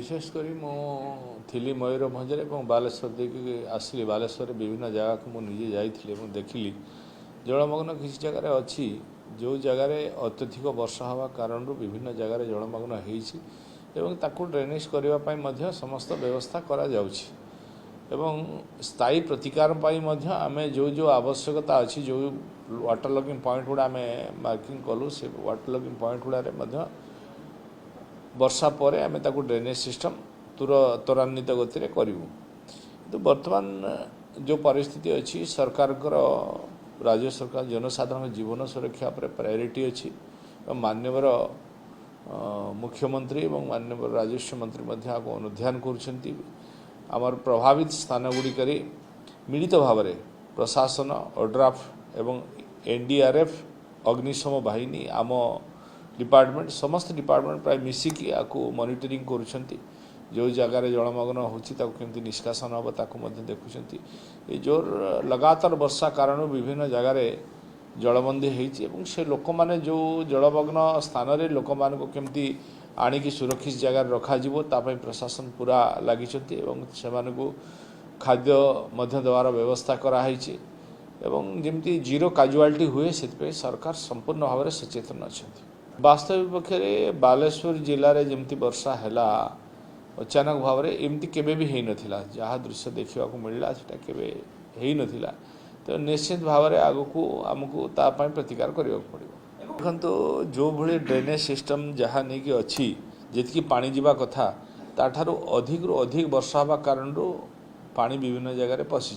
विशेषकर मुझे मयूरभंज और बालेश्वर देखिए आसली बालेश्वर विभिन्न जगह को मुझे जाइए देखिली जलमग्न किसी जगह अच्छी जो जगार अत्यधिक वर्षा हवा कारण विभिन्न जगार जलमग्न हो ड्रेनेज करने समस्त व्यवस्था करा जाउछि एवं स्थायी प्रतिकार आम जो जो आवश्यकता अच्छी जो वाटर लगिंग पॉइंट गुड़ा आम मार्किंग कलु से वाटर लगिंग पॉइंट गुड़ा वर्षा पर आम ड्रेनेज सिस्टम त्वरान्वित गति करूँ तो बर्तमान जो परिस्थिति अच्छी सरकार राज्य सरकार जनसाधारण जीवन सुरक्षा पर प्रायोरिटी अच्छी माननीय मुख्यमंत्री और माननीय राजस्व मंत्री आपको अनुध्यान कर प्रभावित स्थान गुड़िक मिलित भाव में प्रशासन ओड्राफ एवं एनडीआरएफ अग्निशम बाहिनी आम डिपार्टमेंट समस्त डिपार्टमेंट प्राय मिसिकी आपको मॉनिटरिंग करुँच जो जगार जलमग्न होती निष्कासन हम ताकू देखुं ये जोर लगातार वर्षा कारण विभिन्न जगार जलबंदी होती से लोक माने जो जलमग्न स्थान रे लोक मान को केमती आणिकी सुरक्षित जगार रखाजिवो तापई प्रशासन पूरा लगी से खाद्य देवार व्यवस्था कराई एवं जमती जीरो काजुआलिटी हुए से सरकार संपूर्ण भाव में सचेतन अच्छा वास्तविक पक्षे बालेश्वर जिले में जमती वर्षा है अचानक भाव में एमती केबे भी हो नथिला जहाँ दृश्य देखा मिलला सेटा केबे हो नथिला तो निश्चित भाव में आगको आमको तापाई प्रतिकार करने पड़ो देखो जो भली ड्रेनेज सिस्टम जहाँ नहीं कि अच्छी जी पानी जीवा कथा ताठारू अधिक वर्षा हवा कारण पानी विभिन्न जगह पशि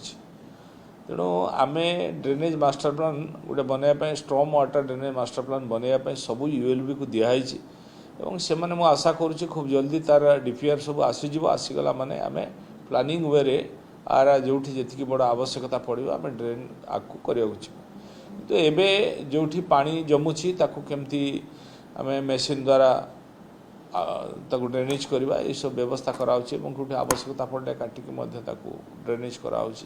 तेणु आम ड्रेनेज मास्टर प्लान गोटे बनवाई storm water drainage master plan बनवाई सबू यूएलबी को दिखाई एवं से मैंने मु आशा करुच्ची खूब जल्दी तार डीपीआर सब आसीज आसीगला माने आम प्लानिंग वे रे आर जो जी बड़ आवश्यकता पड़ो आम ड्रेन आगू करने तो एबे जो पानी जमुची ताकू केमती आम मेसीन द्वारा ताकू ड्रेनेज करवा ये सब व्यवस्था कराऊँच कौटी आवश्यकता पड़े काटिकी ड्रेनेज कराऊँच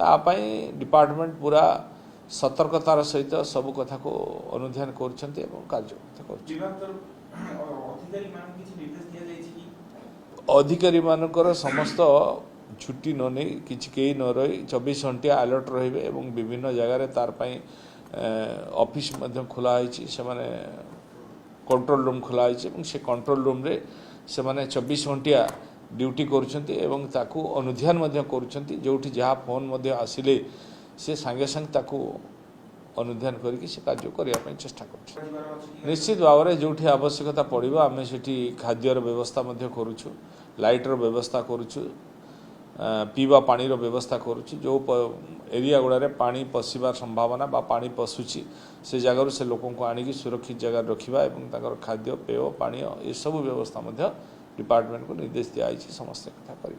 आपाई डिपार्टमेंट पूरा सतर्कतार सहित सब कथा को अनुध्यान कर अधिकारी मानकर समस्त छुट्टी न नहीं किसी न रही 24 घंटा अलर्ट रे और विभिन्न जगार तार ऑफिस खोलाई से माने कंट्रोल रूम खोलाई से कंट्रोल रूम रे से माने 24 घंटा ड्यूटी करुँच अनुध्यान करुँच जो जहाँ फोन आसिले से सांगे सांगे ताकू अनुध्यान करके कार्य करने चेष्टा कर निश्चित भाव में जो आवश्यकता पड़ो आम से खाद्यर व्यवस्था करुचु लाइटर व्यवस्था करुचु पीवा पानीर व्यवस्था करुचु जो एरिया गुड़ा पानी पशिबार संभावना बा पानी पशुची से जगार से लोक आणिकी सुरक्षित जगह रखा और खाद्य पेय पानी ये सब व्यवस्था डिपार्टमेंट को निर्देश दिखाई समस्त कथा कर